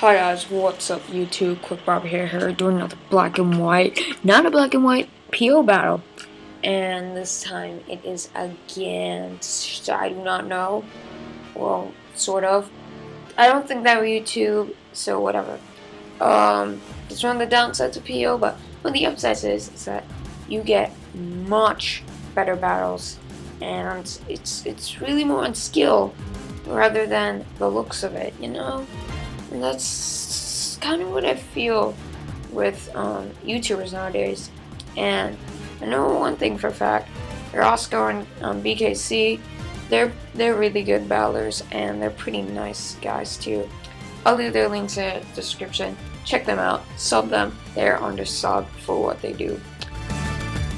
Hi guys, what's up YouTube? Quick Bob here, doing another black and white, not a black and white, PO battle. And this time it is against, I do not know, well, sort of. I don't think that were YouTube, so whatever. It's one of the downsides of PO, but one of the upsides is that you get much better battles. And it's really more on skill rather than the looks of it, you know? And that's kind of what I feel with YouTubers nowadays. And I know one thing for a fact: Oscar and BKC, they're really good battlers, and they're pretty nice guys too. I'll leave their links in the description. Check them out. Sub them. They're undersubbed for what they do.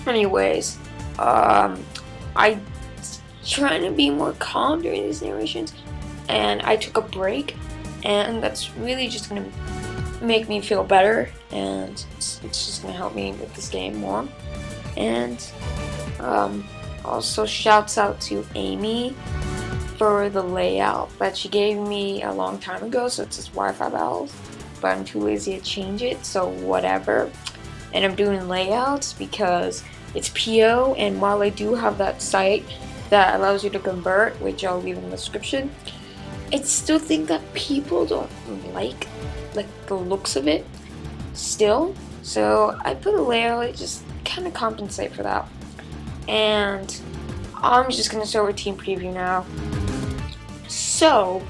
Anyways, I trying to be more calm during these narrations, and I took a break. And that's really just going to make me feel better, and it's just going to help me with this game more. And also shouts out to Amy for the layout that she gave me a long time ago. So it's just Wi-Fi battles, but I'm too lazy to change it, so whatever. And I'm doing layouts because it's PO, and while I do have that site that allows you to convert, which I'll leave in the description, I still think that people don't like the looks of it still, so I put a layout to just kind of compensate for that. And I'm just gonna start with team preview now. So,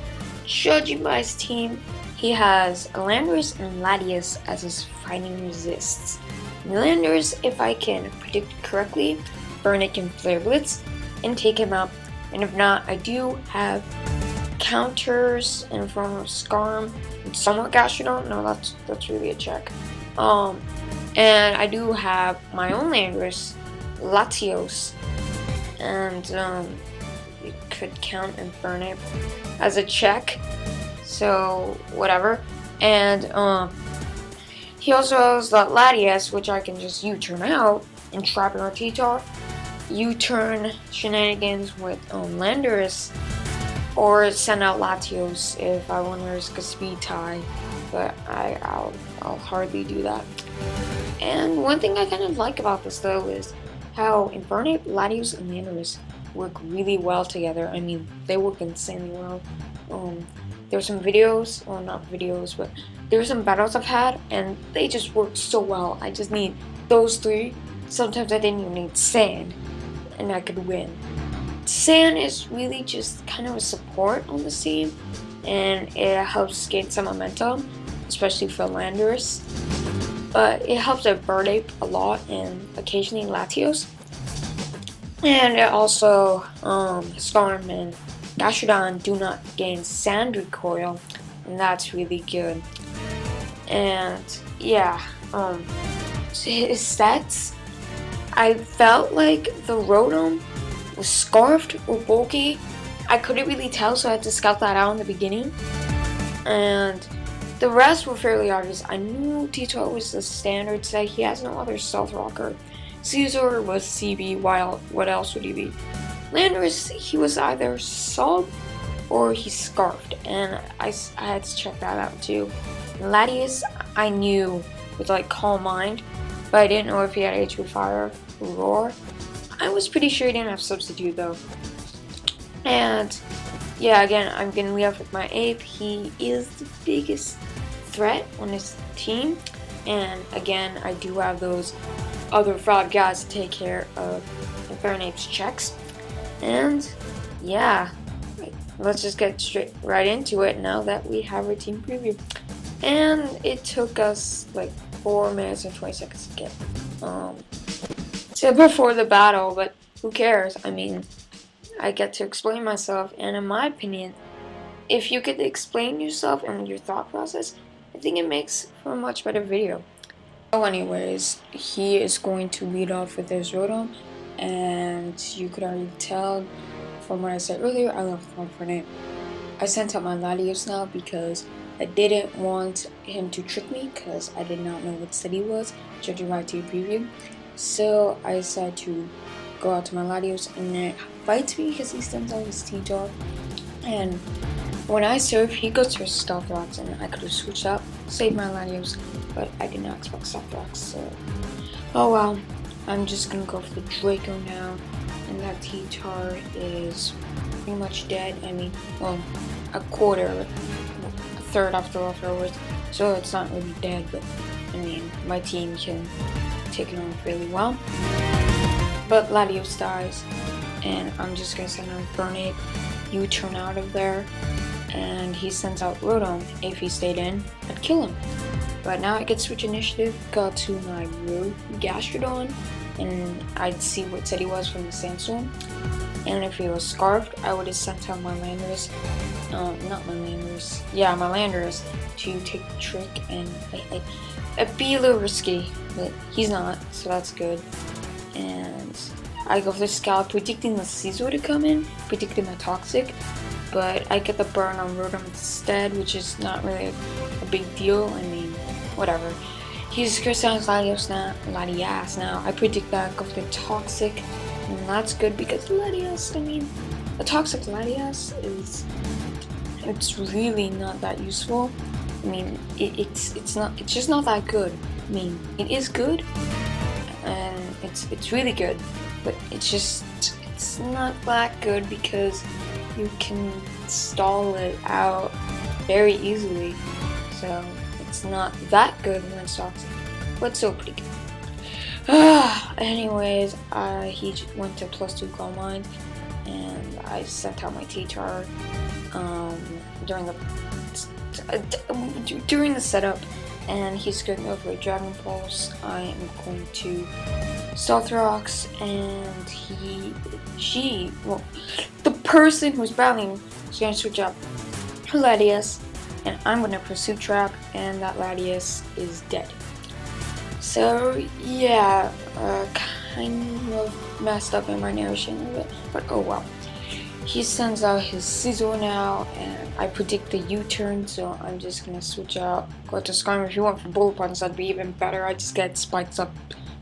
judging by his team, he has Landers and Latias as his fighting resists. Landers, if I can predict correctly, Burnett can flare blitz and take him out, and if not, I do have counters in the form of Skarm and somewhat Gastrodon. No, that's really a check. And I do have my own Landers, Latios, and you could count and burn it as a check. So whatever. And he also has that Latias, which I can just U-turn out and trap in our T-Tar. U-turn shenanigans with Landers, or send out Latios if I want to risk a speed tie, but I'll hardly do that. And one thing I kind of like about this though is how Infernape, Latios, and Landers work really well together. I mean, they work insanely well. There's some videos, well, not videos, but there's some battles I've had, and they just work so well. I just need those three. Sometimes I didn't even need Sand, and I could win. Sand is really just kind of a support on the team, and it helps gain some momentum, especially for Landers. But it helps a Birdape a lot, and occasionally Latios. And it also, Skarm and Gastrodon do not gain Sand recoil, and that's really good. And yeah, his stats, I felt like the Rotom was scarfed or bulky. I couldn't really tell, so I had to scout that out in the beginning. And the rest were fairly obvious. I knew T-Tar was the standard set. He has no other stealth rocker. Caesar was CB, while what else would he be? Landers, he was either sub or he's scarfed, and I had to check that out too. Latias, I knew with like Calm Mind, but I didn't know if he had HP Fire or Roar. I was pretty sure he didn't have Substitute though. And yeah, again, I'm gonna lead off with my Ape. He is the biggest threat on his team. And again, I do have those other 5 guys to take care of Infernape's checks. And yeah, let's just get right into it now that we have our team preview. And it took us like 4 minutes and 20 seconds to get before the battle, but who cares? I mean, I get to explain myself, and in my opinion, if you could explain yourself and your thought process, I think it makes for a much better video. So anyways, he is going to lead off with his Rotom, and you could already tell from what I said earlier, I love Infernape. I sent out my Latios now because I didn't want him to trick me, because I did not know what set he was, judging by team preview. So I decided to go out to my Latios, and then it fights me because he sends out his T-Tar. And When I serve, he goes for Stealth Rocks, and I could have switched up, saved my Latios, but I did not expect Stealth Rocks, so... Oh well, I'm just gonna go for the Draco now, and that T-Tar is pretty much dead. I mean, well, a third after all throwers, so it's not really dead, but I mean, my team can take it on really well. But Latios dies, and I'm just gonna send him Burn It, U-turn out of there, and he sends out Rotom. If he stayed in, I'd kill him. But now I get switch initiative, go to my Gastrodon, and I'd see what set he was from the Sandstorm. And if he was Scarfed, I would have sent out my Landorus, my Landorus to take the trick, and it'd be a little risky, but he's not, so that's good. And I go for the Scout, predicting the Scizor to come in, predicting the Toxic, but I get the burn on Rotom instead, which is not really a big deal. I mean, whatever. He's Christian's Latias now. I predict that I go for the Toxic, and that's good because Latias, I mean, the Toxic Latias it's really not that useful. I mean, it's just not that good. I mean, it is good, and it's really good, but it's not that good because you can stall it out very easily. So it's not that good when it's toxic, but still pretty good. Anyways, he went to +2 Claw Mine, and I sent out my T-Tar during the setup, and he's going to go for a Dragon Pulse. I am going to Stealth Rocks, and the person who's battling is going to switch up Latias, and I'm going to Pursuit Trap, and that Latias is dead. So yeah, kind of messed up in my narration a little bit, but oh well. He sends out his Scizor now, and I predict the U-turn, so I'm just gonna switch out, go to Skarmory. If you want for Bullet Punch, that'd be even better. I just get spikes up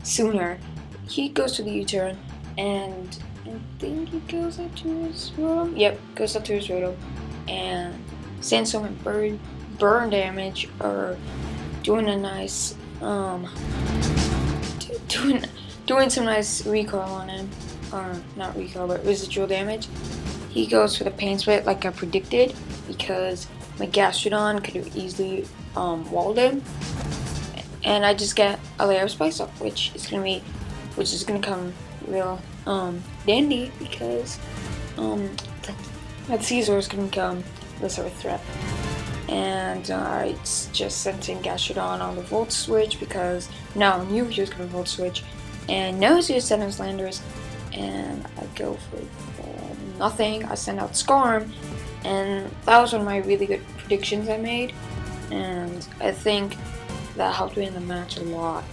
sooner. He goes to the U-turn, and I think he goes up to his Rotom. Yep, goes up to his Rotom, and Sandstorm and burn damage are doing a nice doing some nice recoil on him, or not recoil, but residual damage. He goes for the Pain Split like I predicted, because my Gastrodon could have easily walled him, and I just get a layer of Spice Up, which is gonna come real dandy, because that Scizor is gonna come less of a threat. And I just sent in Gastrodon on the Volt Switch, because now I knew he was gonna Volt Switch, and now he's just sending Landorus, and I go for nothing. I send out Skarm, and that was one of my really good predictions I made, and I think that helped me in the match a lot.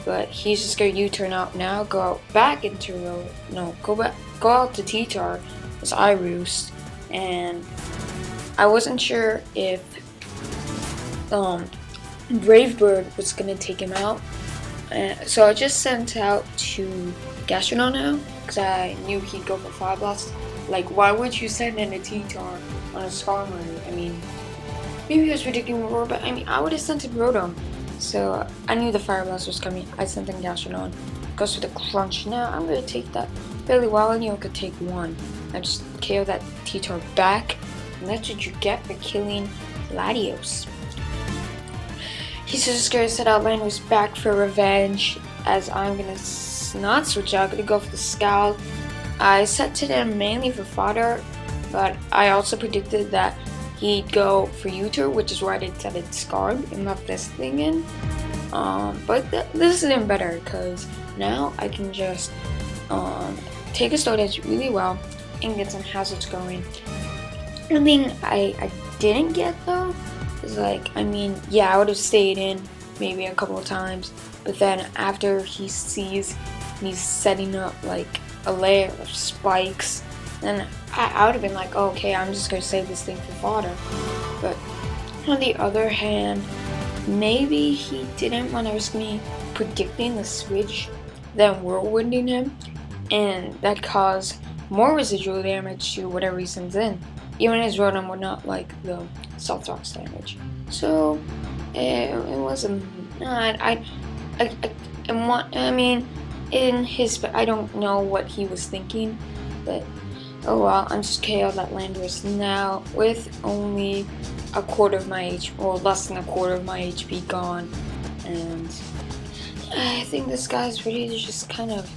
But he's just gonna U-turn out now, go out back into go out to T-Tar as I Roost, and I wasn't sure if Brave Bird was gonna take him out, so I just sent out to Gastrodon now, because I knew he'd go for Fire Blast. Like, why would you send in a T-Tar on a Skarmory? I mean, maybe I was predicting Roar, but I mean, I would have sent in Rotom. So I knew the Fire Blast was coming. I sent in Gastrodon. Goes for the Crunch. Now I'm gonna take that fairly well. I knew I could take one. I just KO that T-Tar back, and that's what you get for killing Latios. He's just gonna set out Landorus back for revenge, as I'm gonna not switch out. I'm gonna go for the Scout. I set to them mainly for fodder, but I also predicted that he'd go for U-turn, which is why I did set it Scarred and left this thing in. But this is even better, because now I can just take a Stone Edge really well and get some hazards going. One thing I didn't get though is, like, I mean, yeah, I would have stayed in maybe a couple of times, but then after he sees he's setting up like a layer of spikes, then I would have been like, oh, okay, I'm just gonna save this thing for fodder. But on the other hand, maybe he didn't want to risk me predicting the switch than whirlwinding him, and that caused more residual damage to whatever he sends in. even his Rotom would not like the Stealth Rock's damage. So it wasn't. I mean, in his, I don't know what he was thinking, but oh well. I'm just KO'd that Landorus now with only a quarter of my HP, or less than a quarter of my HP gone, and I think this guy's ready to just kind of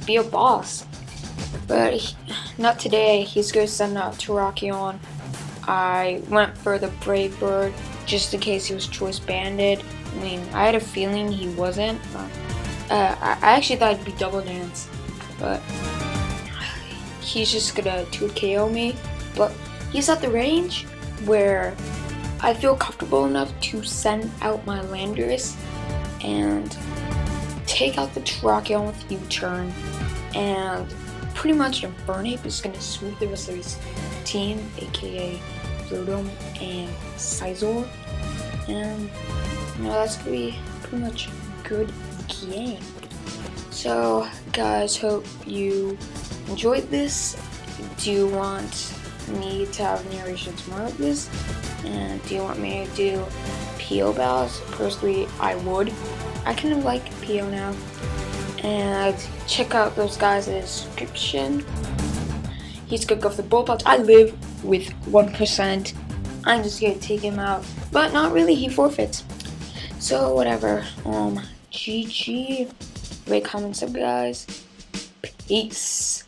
be a boss. But not today. He's going to send out Terrakion. I went for the Brave Bird just in case he was choice banded. I mean, I had a feeling he wasn't. I actually thought it'd be Double Dance, but he's just gonna 2KO me. But he's at the range where I feel comfortable enough to send out my Landorus and take out the Terrakion with U-turn, and pretty much Infernape is gonna sweep the rest of his team, aka Rotom and Scizor, and that's gonna be pretty much a good game. So guys, hope you enjoyed this. Do you want me to have narration tomorrow like this? And do you want me to do PO battles? Personally, I would. I kind of like PO now. And check out those guys' description. He's gonna go for the Bull Punch. I live with 1%. I'm just gonna take him out. But not really, he forfeits. So whatever. GG. Rate, comment, sub, guys. Peace.